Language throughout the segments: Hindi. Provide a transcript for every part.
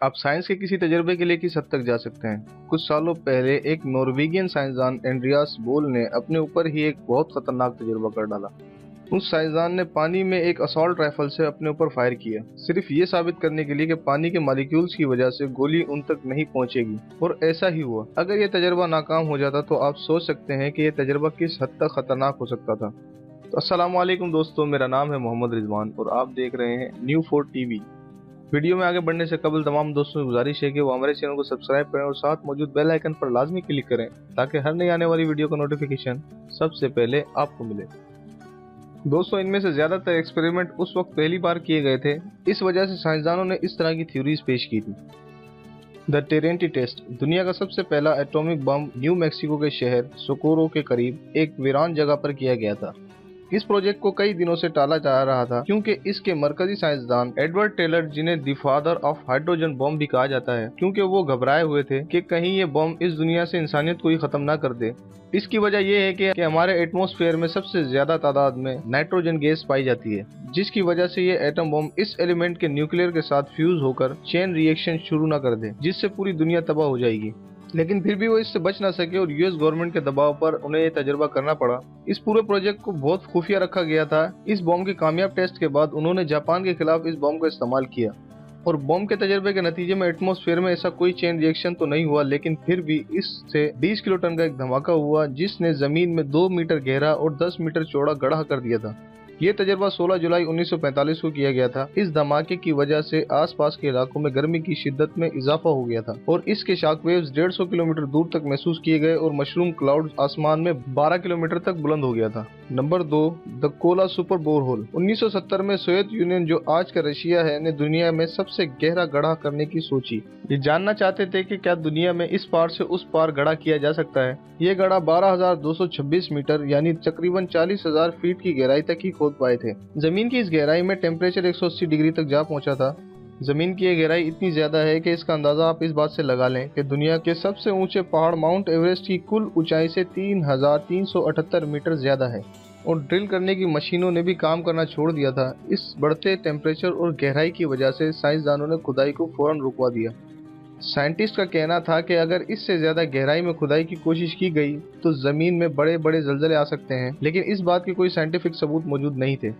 आप साइंस के किसी तजर्बे के लिए किस हद तक जा सकते हैं? कुछ सालों पहले एक नॉर्वेगियन साइंसदान एंड्रियास बोल ने अपने ऊपर ही एक बहुत खतरनाक तजुर्बा कर डाला। उस साइंसदान ने पानी में एक असॉल्ट राइफल से अपने ऊपर फायर किया, सिर्फ ये साबित करने के लिए कि पानी के मॉलिक्यूल्स की वजह से गोली उन तक नहीं पहुंचेगी। और ऐसा ही हुआ। अगर ये तजर्बा नाकाम हो जाता तो आप सोच सकते हैं कि ये तजर्बा किस हद तक खतरनाक हो सकता था। तो अस्सलाम वालेकुम दोस्तों, मेरा नाम है मोहम्मद रिजवान और आप देख रहे हैं न्यू 4 टीवी। वीडियो में आगे बढ़ने से कबल तमाम दोस्तों से गुजारिश है कि वो हमारे चैनल को सब्सक्राइब करें और साथ मौजूद बेल आइकन पर लाजमी क्लिक करें ताकि हर नई आने वाली वीडियो का नोटिफिकेशन सबसे पहले आपको मिले। दोस्तों, इनमें से ज्यादातर एक्सपेरिमेंट उस वक्त पहली बार किए गए थे, इस वजह से साइंसदानों ने इस तरह की थ्योरीज पेश की थी। द टेरेंटी टेस्ट, दुनिया का सबसे पहला एटॉमिक बम न्यू मैक्सिको के शहर सोकोरो के करीब एक वीरान जगह पर किया गया था। इस प्रोजेक्ट को कई दिनों से टाला जा रहा था क्योंकि इसके मरकजी साइंसदान एडवर्ड टेलर, जिन्हें the father of hydrogen bomb भी कहा जाता है, क्योंकि वो घबराए हुए थे कि कहीं ये बम इस दुनिया से इंसानियत को ही खत्म ना कर दे। इसकी वजह यह है कि हमारे एटमॉस्फेयर में सबसे ज्यादा तादाद में नाइट्रोजन गैस पाई जाती है, जिसकी वजह से ये एटम बम इस एलिमेंट के न्यूक्लियर के साथ फ्यूज होकर चेन रिएक्शन शुरू न कर दे, जिससे पूरी दुनिया तबाह हो जाएगी। लेकिन फिर भी वो इससे बच ना सके और यूएस गवर्नमेंट के दबाव पर उन्हें ये तजुर्बा करना पड़ा। इस पूरे प्रोजेक्ट को बहुत खुफिया रखा गया था। इस बम के कामयाब टेस्ट के बाद उन्होंने जापान के खिलाफ इस बम का इस्तेमाल किया और बम के तजर्बे के नतीजे में एटमॉस्फेयर में ऐसा कोई चेन रिएक्शन तो नहीं हुआ, लेकिन फिर भी इससे 20 किलोटन का एक धमाका हुआ जिसने जमीन में 2 मीटर गहरा और 10 मीटर चौड़ा गड्ढा कर दिया था। ये तजर्बा 16 जुलाई 1945 को किया गया था। इस धमाके की वजह से आसपास के इलाकों में गर्मी की शिद्दत में इजाफा हो गया था और इसके शॉक वेव्स 150 किलोमीटर दूर तक महसूस किए गए और मशरूम क्लाउड आसमान में 12 किलोमीटर तक बुलंद हो गया था। Number 2, the Kola super borehole. 1970 में सोवियत यूनियन, जो आज का रशिया है, ने दुनिया में सबसे गहरा गड्ढा करने की सोची। ये जानना चाहते थे कि क्या दुनिया में इस पार से उस पार गड्ढा किया जा सकता है। ये गड्ढा 12,226 मीटर यानी तकरीबन 40,000 फीट की गहराई तक ही खोद पाए थे। जमीन की इस गहराई में टेम्परेचर 180 डिग्री तक जा पहुंचा था। जमीन की यह गहराई इतनी ज्यादा है कि इसका अंदाजा आप इस बात से लगा लें कि दुनिया के सबसे ऊंचे पहाड़ माउंट एवरेस्ट की कुल ऊंचाई से 3,378 मीटर ज्यादा है। और ड्रिल करने की मशीनों ने भी काम करना छोड़ दिया था। इस बढ़ते टेम्परेचर और गहराई की वजह से साइंसदानों ने खुदाई को फौरन रुकवा दिया। साइंटिस्ट का कहना था कि अगर इससे ज्यादा गहराई में खुदाई की कोशिश की गई तो जमीन में बड़े बड़े जलजले आ सकते हैं, लेकिन इस बात के कोई साइंटिफिक सबूत मौजूद नहीं थे।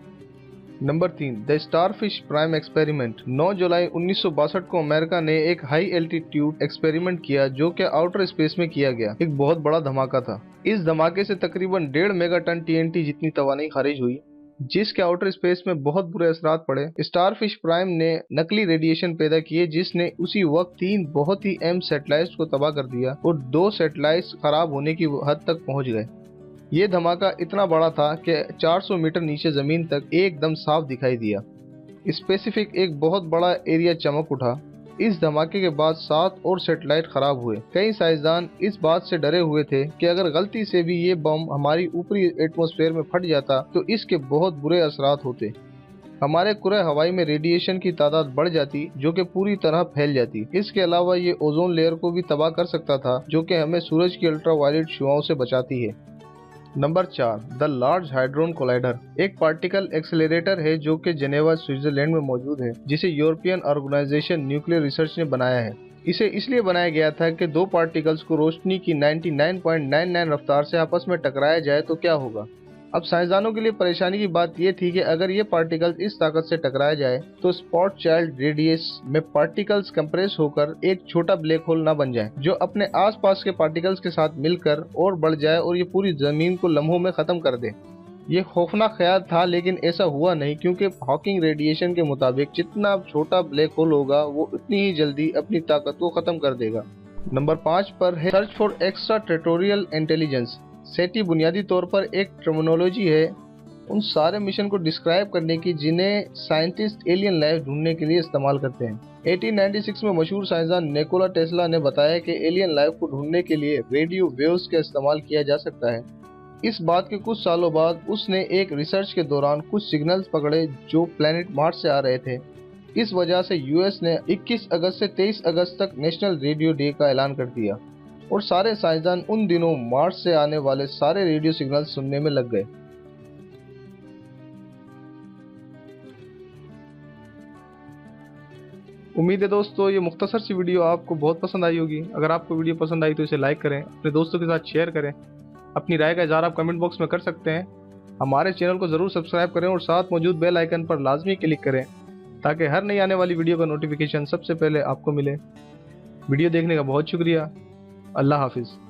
Number 3, the starfish prime experiment. 9 जुलाई 1962 को अमेरिका ने एक हाई एल्टीट्यूड एक्सपेरिमेंट किया जो कि आउटर स्पेस में किया गया। एक बहुत बड़ा धमाका था। इस धमाके से तकरीबन 1.5 मेगाटन टीएनटी जितनी तवानाई खारिज हुई, जिसके आउटर स्पेस में बहुत बुरे असरात पड़े। स्टारफिश प्राइम ने नकली रेडिएशन पैदा किए जिसने उसी वक्त 3 बहुत ही अहम सैटेलाइट्स को तबाह कर दिया और 2 सैटेलाइट्स खराब होने की हद तक पहुंच गए। ये धमाका इतना बड़ा था कि 400 मीटर नीचे जमीन तक एकदम साफ दिखाई दिया। स्पेसिफिक एक बहुत बड़ा एरिया चमक उठा। इस धमाके के बाद 7 और सैटेलाइट खराब हुए। कई साइंसदान इस बात से डरे हुए थे कि अगर गलती से भी ये बम हमारी ऊपरी एटमॉस्फेयर में फट जाता तो इसके बहुत बुरे असरात होते। हमारे कुरे हवाई में रेडिएशन की तादाद बढ़ जाती जो कि पूरी तरह फैल जाती। इसके अलावा ये ओजोन लेयर को भी तबाह कर सकता था जो कि हमें सूरज की अल्ट्रावायलेट शुआओं से बचाती है। Number 4, the large hadron collider. एक पार्टिकल एक्सेलरेटर है जो कि जेनेवा स्विट्जरलैंड में मौजूद है, जिसे यूरोपियन ऑर्गेनाइजेशन न्यूक्लियर रिसर्च ने बनाया है। इसे इसलिए बनाया गया था कि 2 पार्टिकल्स को रोशनी की 99.99 रफ्तार से आपस में टकराया जाए तो क्या होगा। अब साइंसदानों के लिए परेशानी की बात यह थी कि अगर ये पार्टिकल्स इस ताकत से टकराया जाए तो स्पॉट चाइल्ड रेडियस में पार्टिकल्स कंप्रेस होकर एक छोटा ब्लैक होल ना बन जाए जो अपने आसपास के पार्टिकल्स के साथ मिलकर और बढ़ जाए और ये पूरी जमीन को लम्हों में खत्म कर दे। ये खौफनाक ख्याल था, लेकिन ऐसा हुआ नहीं क्योंकि हॉकिंग रेडिएशन के मुताबिक जितना छोटा ब्लैक होल होगा वो उतनी ही जल्दी अपनी ताकत को खत्म कर देगा। नंबर 5 पर है search for extra terrestrial intelligence. SETI बुनियादी तौर पर एक टर्मिनोलॉजी है उन सारे मिशन को डिस्क्राइब करने की जिन्हें साइंटिस्ट एलियन लाइफ ढूंढने के लिए इस्तेमाल करते हैं। 1896 में मशहूर साइंसदान निकोला टेस्ला ने बताया कि एलियन लाइफ को ढूंढने के लिए रेडियो वेव्स का इस्तेमाल किया जा सकता है। इस बात के कुछ सालों बाद उसने एक रिसर्च के दौरान कुछ सिग्नल्स पकड़े जो प्लेनेट मार्स से आ रहे थे। इस वजह से यूएस ने 21 अगस्त से 23 अगस्त तक नेशनल रेडियो डे का ऐलान कर दिया और सारे साइंसदान उन दिनों मार्स से आने वाले सारे रेडियो सिग्नल सुनने में लग गए। उम्मीद है दोस्तों ये मुख्तसर सी वीडियो आपको बहुत पसंद आई होगी। अगर आपको वीडियो पसंद आई तो इसे लाइक करें, अपने दोस्तों के साथ शेयर करें। अपनी राय का इज़हार आप कमेंट बॉक्स में कर सकते हैं। हमारे चैनल को ज़रूर सब्सक्राइब करें और साथ मौजूद बेल आइकन पर लाजमी क्लिक करें ताकि हर नई आने वाली वीडियो का नोटिफिकेशन सबसे पहले आपको मिले। वीडियो देखने का बहुत शुक्रिया। अल्लाह हाफिज़।